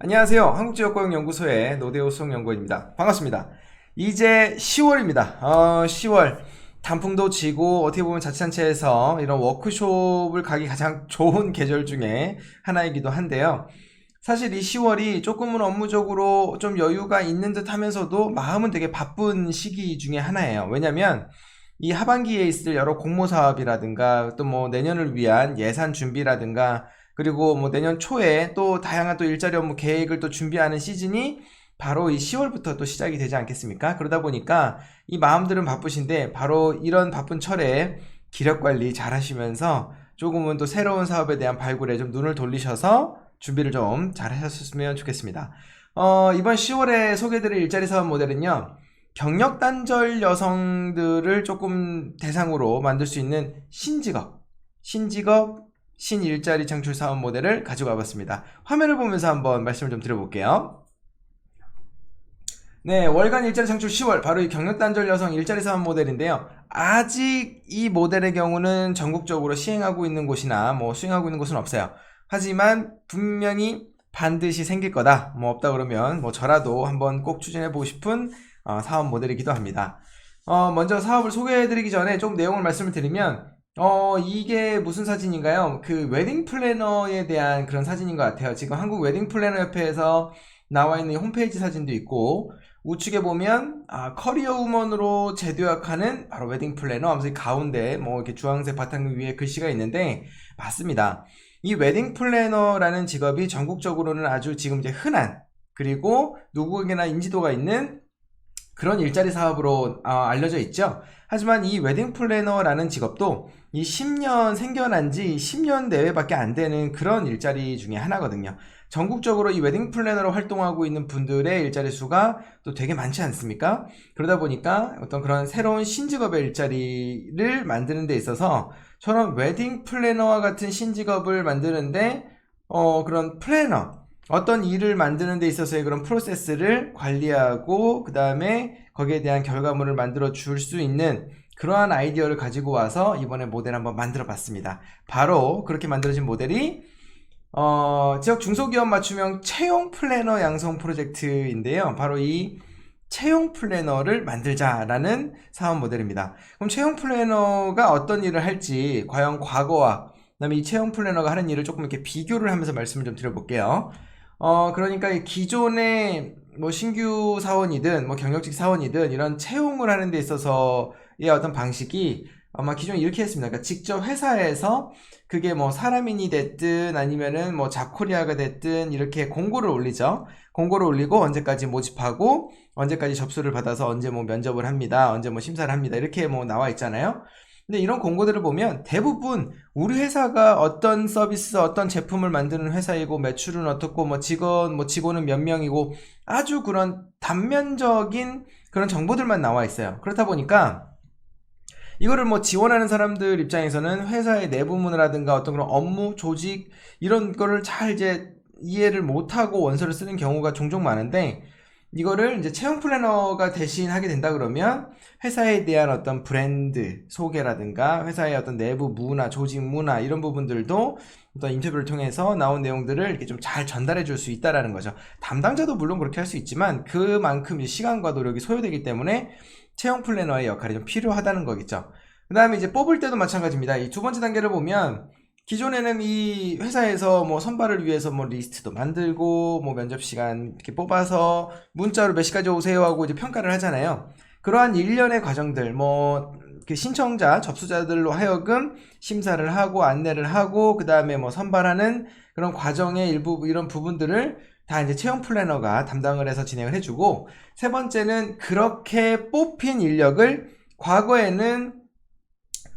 안녕하세요. 한국지역고용연구소의 노대호 수석연구원입니다. 반갑습니다. 이제 10월입니다. 10월 단풍도 지고 어떻게 보면 자치단체에서 이런 워크숍을 가기 가장 좋은 계절 중에 하나이기도 한데요. 사실 이 10월이 조금은 업무적으로 좀 여유가 있는 듯 하면서도 마음은 되게 바쁜 시기 중에 하나예요. 왜냐면 이 하반기에 있을 여러 공모 사업이라든가 또 뭐 내년을 위한 예산 준비라든가 그리고 뭐 내년 초에 또 다양한 또 일자리 업무 계획을 또 준비하는 시즌이 바로 이 10월부터 또 시작이 되지 않겠습니까? 그러다 보니까 이 마음들은 바쁘신데 바로 이런 바쁜 철에 기력 관리 잘 하시면서 조금은 또 새로운 사업에 대한 발굴에 좀 눈을 돌리셔서 준비를 좀 잘 하셨으면 좋겠습니다. 이번 10월에 소개해드릴 일자리 사업 모델은요. 경력 단절 여성들을 조금 대상으로 만들 수 있는 신직업, 신일자리 창출 사업 모델을 가지고 와봤습니다. 화면을 보면서 한번 말씀을 좀 드려볼게요. 네, 월간 일자리 창출 10월 바로 이 경력 단절 여성 일자리 사업 모델인데요. 아직 이 모델의 경우는 전국적으로 시행하고 있는 곳이나 뭐 수행하고 있는 곳은 없어요. 하지만 분명히 반드시 생길 거다. 뭐 없다 그러면 뭐 저라도 한번 꼭 추진해보고 싶은 사업 모델이기도 합니다. 먼저 사업을 소개해드리기 전에 좀 내용을 말씀을 드리면 이게 무슨 사진인가요? 그 웨딩 플래너에 대한 그런 사진인 것 같아요. 지금 한국 웨딩 플래너 협회에서 나와 있는 홈페이지 사진도 있고 우측에 보면 커리어 우먼으로 재도약하는 바로 웨딩 플래너 하면서 가운데 뭐 이렇게 주황색 바탕 위에 글씨가 있는데 맞습니다. 이 웨딩 플래너라는 직업이 전국적으로는 아주 지금 이제 흔한 그리고 누구에게나 인지도가 있는 그런 일자리 사업으로 알려져 있죠. 하지만 이 웨딩 플래너라는 직업도 이 10년 생겨난 지 10년 내외밖에 안 되는 그런 일자리 중에 하나거든요. 전국적으로 이 웨딩 플래너로 활동하고 있는 분들의 일자리 수가 또 되게 많지 않습니까? 그러다 보니까 어떤 그런 새로운 신직업의 일자리를 만드는 데 있어서 저런 웨딩 플래너와 같은 신직업을 만드는데 그런 플래너 어떤 일을 만드는 데 있어서의 그런 프로세스를 관리하고 그 다음에 거기에 대한 결과물을 만들어 줄 수 있는 그러한 아이디어를 가지고 와서 이번에 모델 한번 만들어 봤습니다. 바로 그렇게 만들어진 모델이 지역 중소기업 맞춤형 채용 플래너 양성 프로젝트인데요. 바로 이 채용 플래너를 만들자라는 사업 모델입니다. 그럼 채용 플래너가 어떤 일을 할지 과연 과거와 그다음에 이 채용 플래너가 하는 일을 조금 이렇게 비교를 하면서 말씀을 좀 드려볼게요. 그러니까 기존의 뭐 신규 사원이든 뭐 경력직 사원이든 이런 채용을 하는 데 있어서의 어떤 방식이 아마 기존에 이렇게 했습니다. 그러니까 직접 회사에서 그게 뭐 사람인이 됐든 아니면은 뭐 잡코리아가 됐든 이렇게 공고를 올리죠. 공고를 올리고 언제까지 모집하고 언제까지 접수를 받아서 언제 뭐 면접을 합니다. 언제 뭐 심사를 합니다. 이렇게 뭐 나와 있잖아요. 근데 이런 공고들을 보면 대부분 우리 회사가 어떤 서비스, 어떤 제품을 만드는 회사이고 매출은 어떻고 뭐 직원은 몇 명이고 아주 그런 단면적인 그런 정보들만 나와 있어요. 그렇다 보니까 이거를 뭐 지원하는 사람들 입장에서는 회사의 내부문이라든가 어떤 그런 업무, 조직 이런 거를 잘 이제 이해를 못하고 원서를 쓰는 경우가 종종 많은데 이거를 이제 채용 플래너가 대신 하게 된다 그러면 회사에 대한 어떤 브랜드 소개라든가 회사의 어떤 내부 문화, 조직 문화 이런 부분들도 어떤 인터뷰를 통해서 나온 내용들을 이렇게 좀 잘 전달해 줄 수 있다라는 거죠. 담당자도 물론 그렇게 할 수 있지만 그만큼 시간과 노력이 소요되기 때문에 채용 플래너의 역할이 좀 필요하다는 거겠죠. 그 다음에 이제 뽑을 때도 마찬가지입니다. 이 두 번째 단계를 보면 기존에는 이 회사에서 뭐 선발을 위해서 뭐 리스트도 만들고 뭐 면접 시간 이렇게 뽑아서 문자로 몇 시까지 오세요 하고 이제 평가를 하잖아요. 그러한 일련의 과정들 뭐 그 신청자 접수자들로 하여금 심사를 하고 안내를 하고 그 다음에 뭐 선발하는 그런 과정의 일부 이런 부분들을 다 이제 채용 플래너가 담당을 해서 진행을 해주고 세 번째는 그렇게 뽑힌 인력을 과거에는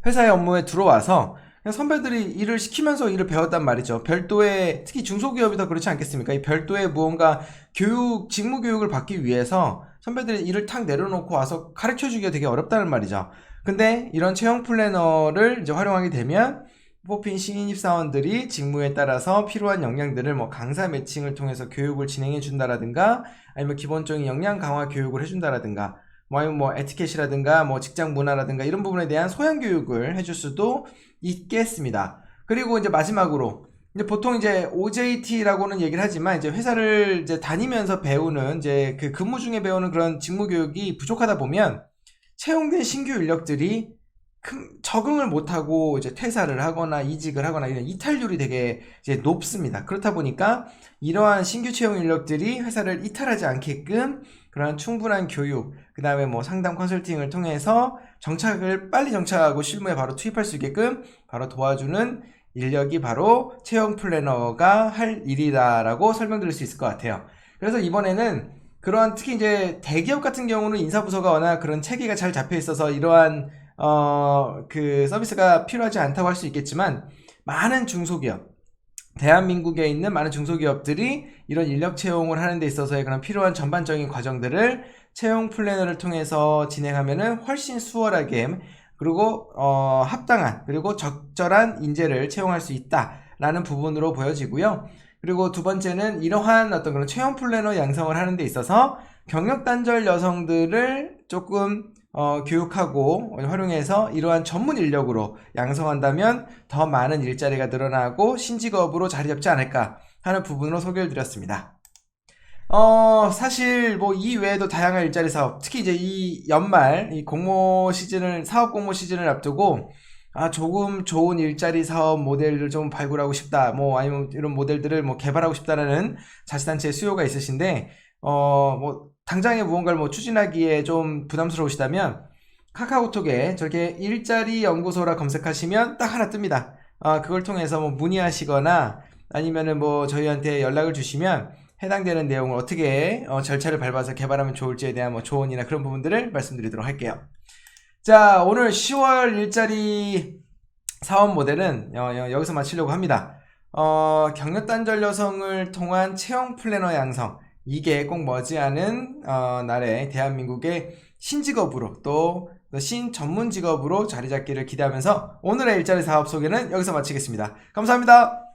회사의 업무에 들어와서 선배들이 일을 시키면서 일을 배웠단 말이죠. 별도의 특히 중소기업이 더 그렇지 않겠습니까? 이 별도의 무언가 교육, 직무 교육을 받기 위해서 선배들이 일을 탁 내려놓고 와서 가르쳐 주기가 되게 어렵다는 말이죠. 근데 이런 채용 플래너를 이제 활용하게 되면 뽑힌 신입 사원들이 직무에 따라서 필요한 역량들을 뭐 강사 매칭을 통해서 교육을 진행해 준다라든가 아니면 기본적인 역량 강화 교육을 해준다라든가 뭐 아니면 뭐 에티켓이라든가 뭐 직장 문화라든가 이런 부분에 대한 소양 교육을 해줄 수도 있겠습니다. 그리고 이제 마지막으로 이제 보통 이제 OJT라고는 얘기를 하지만 이제 회사를 이제 다니면서 배우는 이제 그 근무 중에 배우는 그런 직무 교육이 부족하다 보면 채용된 신규 인력들이 적응을 못하고 이제 퇴사를 하거나 이직을 하거나 이런 이탈률이 되게 이제 높습니다. 그렇다 보니까 이러한 신규 채용 인력들이 회사를 이탈하지 않게끔 그런 충분한 교육, 그 다음에 뭐 상담 컨설팅을 통해서 빨리 정착하고 실무에 바로 투입할 수 있게끔 바로 도와주는 인력이 바로 채용 플래너가 할 일이다라고 설명드릴 수 있을 것 같아요. 그래서 이번에는 그러한 특히 이제 대기업 같은 경우는 인사부서가 워낙 그런 체계가 잘 잡혀 있어서 이러한 그 서비스가 필요하지 않다고 할 수 있겠지만 많은 중소기업, 대한민국에 있는 많은 중소기업들이 이런 인력 채용을 하는 데 있어서의 그런 필요한 전반적인 과정들을 채용 플래너를 통해서 진행하면은 훨씬 수월하게 그리고 합당한 그리고 적절한 인재를 채용할 수 있다라는 부분으로 보여지고요. 그리고 두 번째는 이러한 어떤 그런 채용 플래너 양성을 하는 데 있어서 경력 단절 여성들을 조금 교육하고 활용해서 이러한 전문 인력으로 양성한다면 더 많은 일자리가 늘어나고 신직업으로 자리 잡지 않을까 하는 부분으로 소개를 드렸습니다. 사실 뭐 이 외에도 다양한 일자리 사업, 특히 이제 이 연말 이 사업 공모 시즌을 앞두고 조금 좋은 일자리 사업 모델을 좀 발굴하고 싶다, 뭐 아니면 이런 모델들을 뭐 개발하고 싶다라는 자치단체의 수요가 있으신데 뭐 당장에 무언가를 뭐 추진하기에 좀 부담스러우시다면 카카오톡에 저렇게 일자리 연구소라 검색하시면 딱 하나 뜹니다. 그걸 통해서 뭐 문의하시거나 아니면은 뭐 저희한테 연락을 주시면 해당되는 내용을 어떻게 절차를 밟아서 개발하면 좋을지에 대한 뭐 조언이나 그런 부분들을 말씀드리도록 할게요. 자, 오늘 10월 일자리 사업 모델은 여기서 마치려고 합니다. 경력 단절 여성을 통한 채용 플래너 양성, 이게 꼭 머지않은 날에 대한민국의 신직업으로 또 신전문 직업으로 자리 잡기를 기대하면서 오늘의 일자리 사업 소개는 여기서 마치겠습니다. 감사합니다.